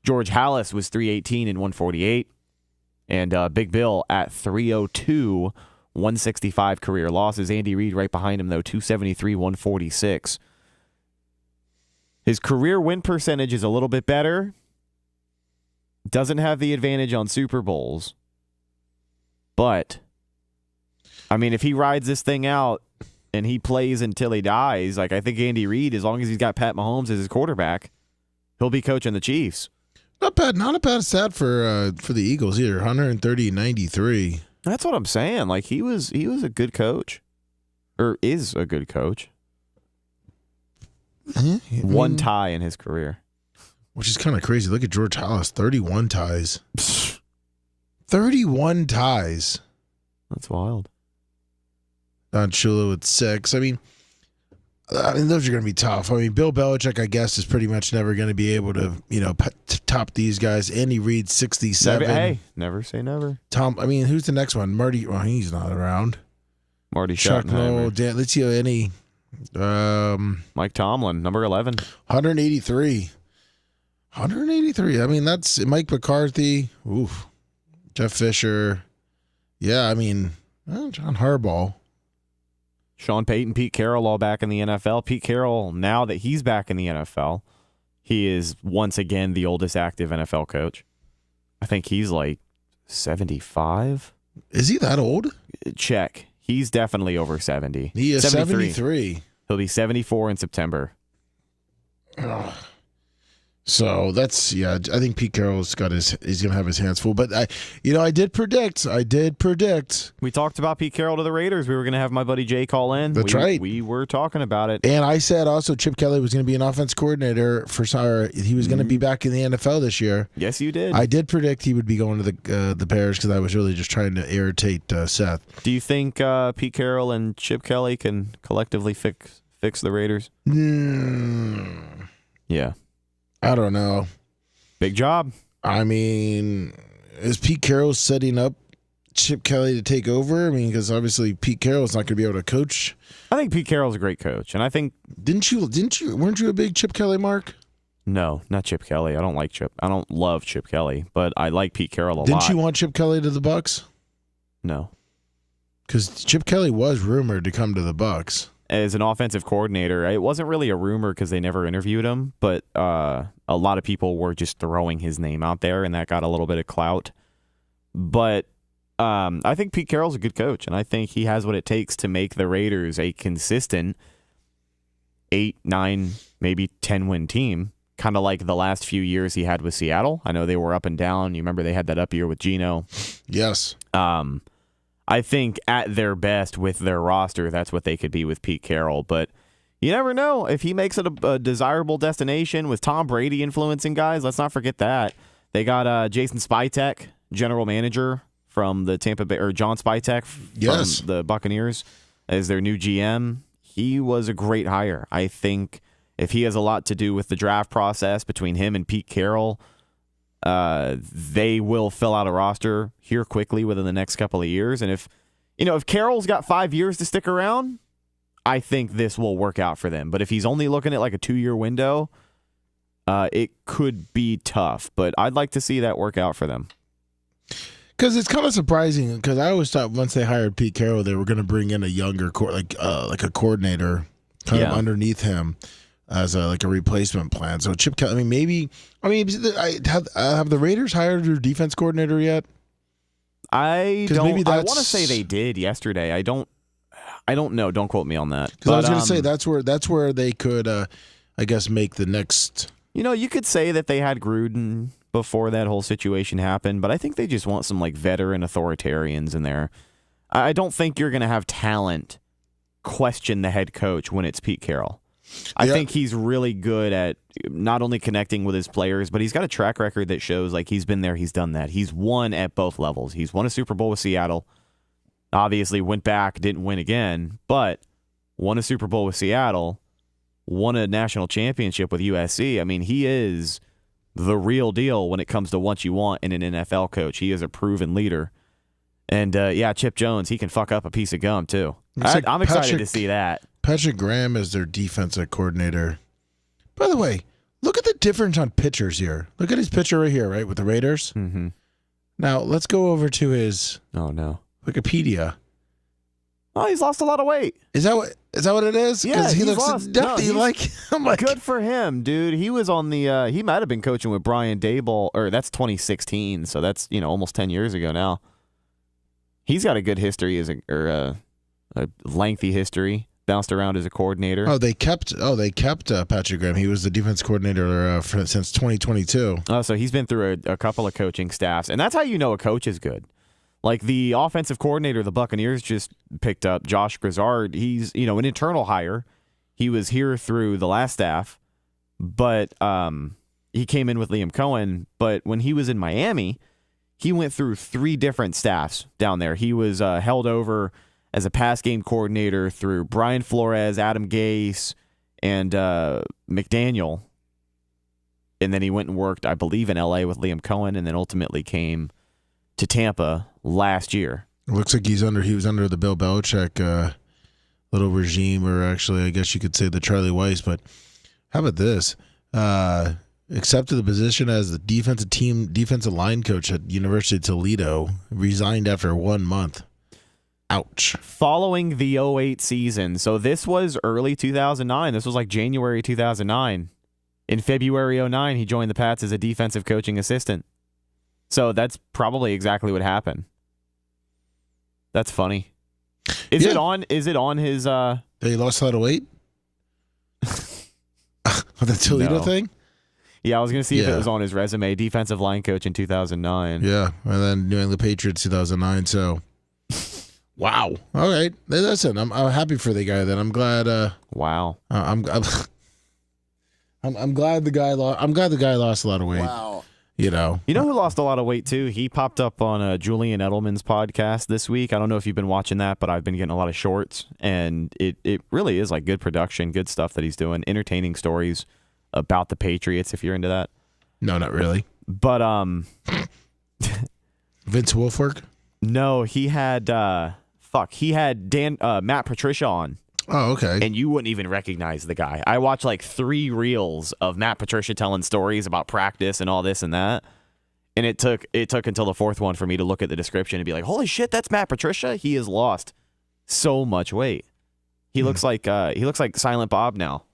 George Halas was 318 and 148. And Big Bill at 302, 165 career losses. Andy Reid right behind him, though, 273, 146. His career win percentage is a little bit better. Doesn't have the advantage on Super Bowls. But, I mean, if he rides this thing out and he plays until he dies, like I think Andy Reid, as long as he's got Pat Mahomes as his quarterback, he'll be coaching the Chiefs. Not a bad stat for the Eagles either. 130-93. That's what I'm saying. Like he was a good coach, or is a good coach. One tie in his career, which is kind of crazy. Look at George Halas, 31 ties. 31 ties. That's wild. Don Shula with 6. I mean, those are going to be tough. I mean, Bill Belichick, I guess, is pretty much never going to be able to, top these guys. Andy Reid, 67. Never say never. Who's the next one? Marty. Well, he's not around. Marty Chuck Schottenheimer. Noll. Let's see any. Mike Tomlin, number 11. 183. 183. I mean, that's Mike McCarthy. Oof. Jeff Fisher. Yeah, John Harbaugh. Sean Payton, Pete Carroll, all back in the NFL. Pete Carroll, now that he's back in the NFL, he is once again the oldest active NFL coach. I think he's like 75. Is he that old? Check. He's definitely over 70. He is 73. He'll be 74 in September. So that's, I think Pete Carroll's he's going to have his hands full. But I did predict. We talked about Pete Carroll to the Raiders. We were going to have my buddy Jay call in. That's right. We were talking about it. And I said also Chip Kelly was going to be an offense coordinator he was going to be back in the NFL this year. Yes, you did. I did predict he would be going to the Bears because I was really just trying to irritate Seth. Do you think Pete Carroll and Chip Kelly can collectively fix the Raiders? Yeah. I don't know. Big job. I mean, is Pete Carroll setting up Chip Kelly to take over? I mean, because obviously Pete Carroll's not going to be able to coach. I think Pete Carroll's a great coach, and I think weren't you a big Chip Kelly mark? No, not Chip Kelly. I don't love Chip Kelly, but I like Pete Carroll a lot. Didn't you want Chip Kelly to the Bucs? No, because Chip Kelly was rumored to come to the Bucs as an offensive coordinator. It wasn't really a rumor because they never interviewed him, but a lot of people were just throwing his name out there, and that got a little bit of clout. But I think Pete Carroll's a good coach, and I think he has what it takes to make the Raiders a consistent 8, 9, maybe 10-win team, kind of like the last few years he had with Seattle. I know they were up and down. You remember they had that up year with Geno. Yes. I think at their best with their roster, that's what they could be with Pete Carroll. But you never know if he makes it a desirable destination with Tom Brady influencing guys. Let's not forget that. They got Jason Spytek, general manager from the Tampa Bay, or John Spytek from the Buccaneers, as their new GM. He was a great hire. I think if he has a lot to do with the draft process between him and Pete Carroll, they will fill out a roster here quickly within the next couple of years. And if Carroll's got 5 years to stick around, I think this will work out for them. But if he's only looking at like a 2-year window, it could be tough. But I'd like to see that work out for them. Because it's kind of surprising. Because I always thought once they hired Pete Carroll, they were going to bring in a younger like a coordinator kind of underneath him as a replacement plan. So Chip Kelly, have the Raiders hired their defense coordinator yet? I want to say they did yesterday. I don't know. Don't quote me on that. Because I was going to say that's where they could, I guess, make the next. You could say that they had Gruden before that whole situation happened, but I think they just want some like veteran authoritarians in there. I don't think you're going to have talent question the head coach when it's Pete Carroll. I think he's really good at not only connecting with his players, but he's got a track record that shows like he's been there, he's done that. He's won at both levels. He's won a Super Bowl with Seattle. Obviously went back, didn't win again, but won a Super Bowl with Seattle, won a national championship with USC. I mean, he is the real deal when it comes to what you want in an NFL coach. He is a proven leader. And, Chip Jones, he can fuck up a piece of gum, too. I'm excited to see that. Patrick Graham is their defensive coordinator. By the way, look at the difference on pitchers here. Look at his pitcher right here, right, with the Raiders. Mm-hmm. Now, let's go over to his Wikipedia. Oh, he's lost a lot of weight. Is that what it is? Yeah, he he's looks lost. definitely I'm like, good for him, dude. He was on the. He might have been coaching with Brian Daboll, or that's 2016, so that's almost 10 years ago now. He's got a good history a lengthy history. Bounced around as a coordinator. They kept Patrick Graham. He was the defense coordinator since 2022. Oh, so he's been through a couple of coaching staffs, and that's how you know a coach is good. Like the offensive coordinator the Buccaneers just picked up, Josh Grizzard. He's an internal hire. He was here through the last staff, but he came in with Liam Cohen. But when he was in Miami, he went through 3 different staffs down there. He was held over as a pass game coordinator through Brian Flores, Adam Gase, and McDaniel. And then he went and worked, I believe, in L.A. with Liam Cohen, and then ultimately came to Tampa last year. It looks like he was under the Bill Belichick little regime, or actually, I guess you could say the Charlie Weiss. But how about this? Accepted the position as the defensive line coach at University of Toledo. Resigned after 1 month. Ouch. Following the 2008 season, so this was early 2009. This was like January 2009. In February 2009, he joined the Pats as a defensive coaching assistant. So that's probably exactly what happened. That's funny. Is it on his that he lost a lot of weight? The Toledo thing? Yeah, I was going to see if it was on his resume. Defensive line coach in 2009. Yeah, and then New England Patriots 2009, so wow. All right. Listen, I'm happy for the guy then. I'm glad wow. I'm glad the guy lost a lot of weight. Wow. You know who lost a lot of weight too? He popped up on Julian Edelman's podcast this week. I don't know if you've been watching that, but I've been getting a lot of shorts, and it really is like good production, good stuff that he's doing, entertaining stories about the Patriots if you're into that. No, not really. But Vince Wilfork? No, he had Matt Patricia on. Oh, okay. And you wouldn't even recognize the guy. I watched like 3 reels of Matt Patricia telling stories about practice and all this and that. And it took until the 4th one for me to look at the description and be like, holy shit, that's Matt Patricia? He has lost so much weight. He looks like Silent Bob now.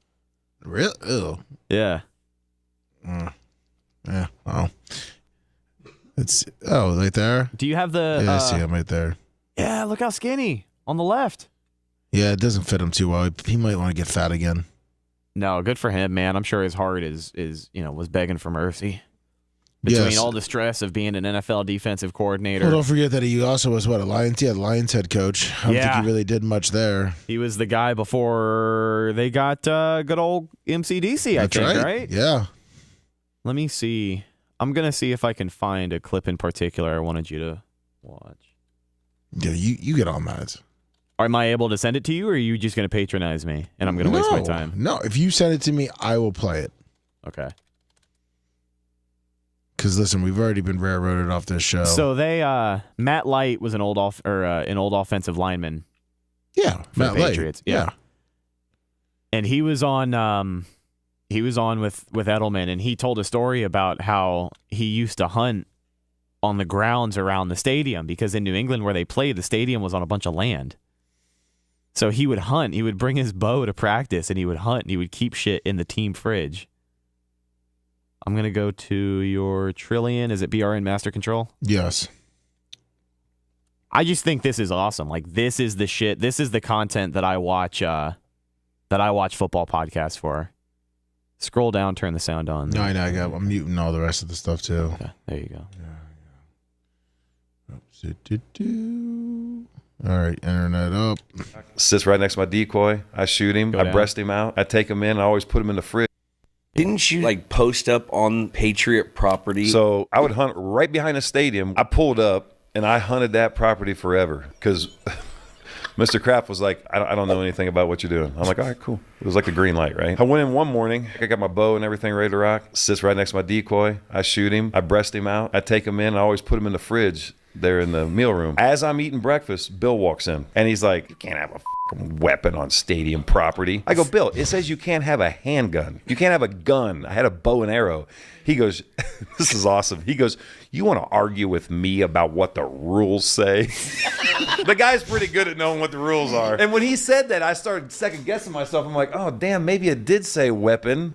Really? Ew. Yeah. Yeah. Oh. Right there? Do you have the I see him right there. Yeah, look how skinny on the left. Yeah, it doesn't fit him too well. He might want to get fat again. No, good for him, man. I'm sure his heart is was begging for mercy. Between all the stress of being an NFL defensive coordinator. Well, don't forget that he also was the Lions head coach. I don't think he really did much there. He was the guy before they got good old MCDC, I think, right? Yeah. Let me see. I'm going to see if I can find a clip in particular I wanted you to watch. Yeah, you get on that. Am I able to send it to you, or are you just going to patronize me and I'm going to waste my time? No, if you send it to me, I will play it. Okay. Because listen, we've already been railroaded off this show. So they Matt Light was an old offensive lineman. Yeah, for the Patriots. Yeah. And he was on with Edelman, and he told a story about how he used to hunt on the grounds around the stadium, because in New England where they played, the stadium was on a bunch of land. So he would hunt. He would bring his bow to practice, and he would hunt, and he would keep shit in the team fridge. I'm going to go to your Trillion. Is it BRN Master Control? Yes. I just think this is awesome. Like, this is the shit. This is the content that I watch football podcasts for. Scroll down, turn the sound on. No, I know. I'm muting all the rest of the stuff, too. Okay, there you go. Yeah. All right, internet up. Sits right next to my decoy. I shoot him. I breast him out. I take him in. I always put him in the fridge. Didn't you post up on Patriot property? So I would hunt right behind the stadium. I pulled up and I hunted that property forever because Mr. Kraft was like, I don't know anything about what you're doing. I'm like, all right, cool. It was like a green light, right? I went in one morning. I got my bow and everything ready to rock. Sits right next to my decoy. I shoot him. I breast him out. I take him in. I always put him in the fridge there in the meal room. As I'm eating breakfast, Bill walks in and he's like, you can't have a weapon on stadium property. I go, Bill, it says you can't have a handgun. You can't have a gun. I had a bow and arrow. He goes, this is awesome. He goes, you want to argue with me about what the rules say? The guy's pretty good at knowing what the rules are. And when he said that, I started second guessing myself. I'm like, oh, damn, maybe it did say weapon.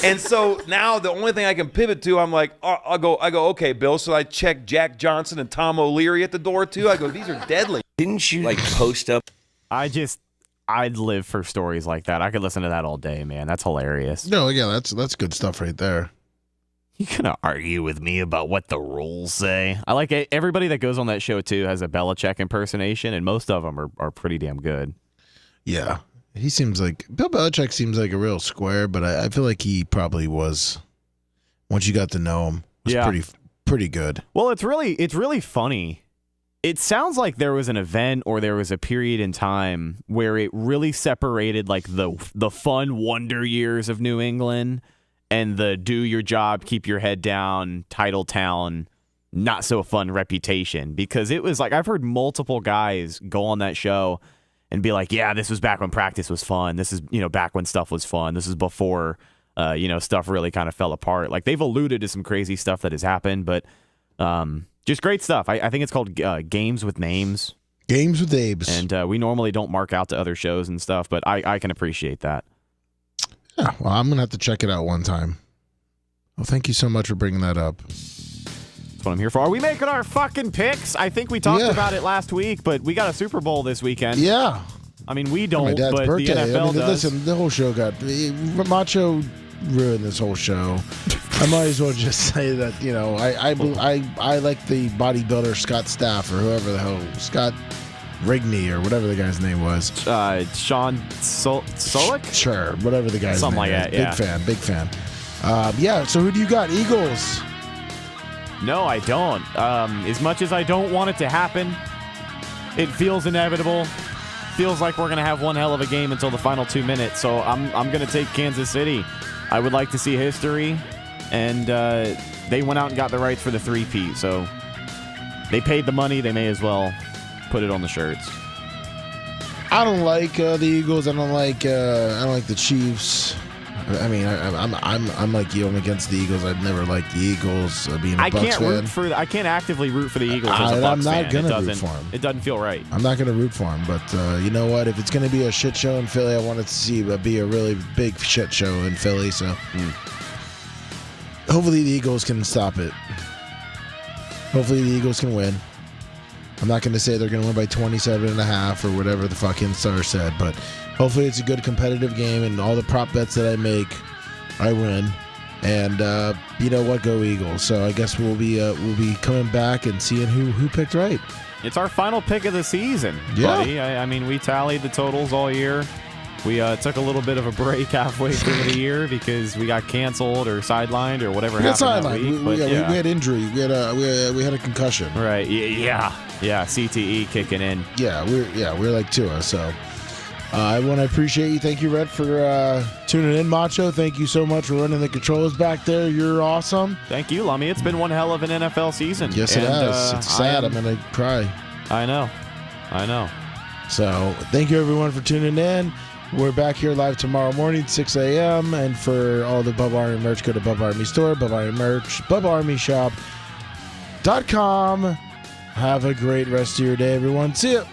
And so now the only thing I can pivot to, I'm like, I go, okay, Bill. So I check Jack Johnson and Tom O'Leary at the door too. I go, these are deadly. Didn't you post up? I'd live for stories like that. I could listen to that all day, man. That's hilarious. No, yeah, that's good stuff right there. You gonna argue with me about what the rules say? I like it. Everybody that goes on that show too has a Belichick impersonation, and most of them are pretty damn good. Yeah, Bill Belichick seems like a real square, but I feel like he probably was. Once you got to know him, was pretty good. Well, it's really funny. It sounds like there was an event or there was a period in time where it really separated like the fun wonder years of New England and the do your job, keep your head down, title town, not so fun reputation. Because it was like, I've heard multiple guys go on that show and be like, yeah, this was back when practice was fun. This is, back when stuff was fun. This is before, stuff really kind of fell apart. Like they've alluded to some crazy stuff that has happened, but just great stuff. I think it's called Games with Names. Games with Abes. And we normally don't mark out to other shows and stuff, but I can appreciate that. Yeah, well, I'm going to have to check it out one time. Well, thank you so much for bringing that up. That's what I'm here for. Are we making our fucking picks? I think we talked about it last week, but we got a Super Bowl this weekend. Yeah. I mean, we don't, my dad's but birthday. the NFL does. Listen, the whole show Macho ruined this whole show. I might as well just say that, I like the bodybuilder Scott Staff or whoever the hell, Scott Rigney or whatever the guy's name was. Sean Solik? Sure, whatever the guy's Something name like is. that, Big fan. So who do you got? Eagles? No, I don't. As much as I don't want it to happen, it feels inevitable. Feels like we're going to have one hell of a game until the final 2 minutes, so I'm going to take Kansas City. I would like to see history, and they went out and got the rights for the 3-peat, so they paid the money. They may as well put it on the shirts. I don't like the Eagles. I don't like the Chiefs. I mean, I'm like you. I'm against the Eagles. I've never liked the Eagles. Being a Bucs fan, I can't actively root for the Eagles as a Bucs I'm not fan. gonna root for them. It doesn't feel right. I'm not gonna root for them. But you know what? If it's gonna be a shit show in Philly, I want it to see be a really big shit show in Philly. So hopefully the Eagles can stop it. Hopefully the Eagles can win. I'm not going to say they're going to win by 27.5 or whatever the fucking star said, but hopefully it's a good competitive game, and all the prop bets that I make, I win. And you know what? Go Eagles. So I guess we'll be coming back and seeing who picked right. It's our final pick of the season, yeah. buddy. I mean, we tallied the totals all year. We took a little bit of a break halfway through the year because we got canceled or sidelined or whatever happened that week. We had injury. We had a concussion. Right. Yeah. CTE kicking in. Yeah. We're like Tua. So I want to appreciate you. Thank you, Rhett, for tuning in, Macho. Thank you so much for running the controls back there. You're awesome. Thank you, Lummy. It's been one hell of an NFL season. Yes, it has. It's sad. I'm gonna cry. I know. So thank you, everyone, for tuning in. We're back here live tomorrow morning, 6 a.m. And for all the Bubba Army merch, go to Bubba Army Store, Bubba Army Merch, BubbaArmyShop.com. Have a great rest of your day, everyone. See ya.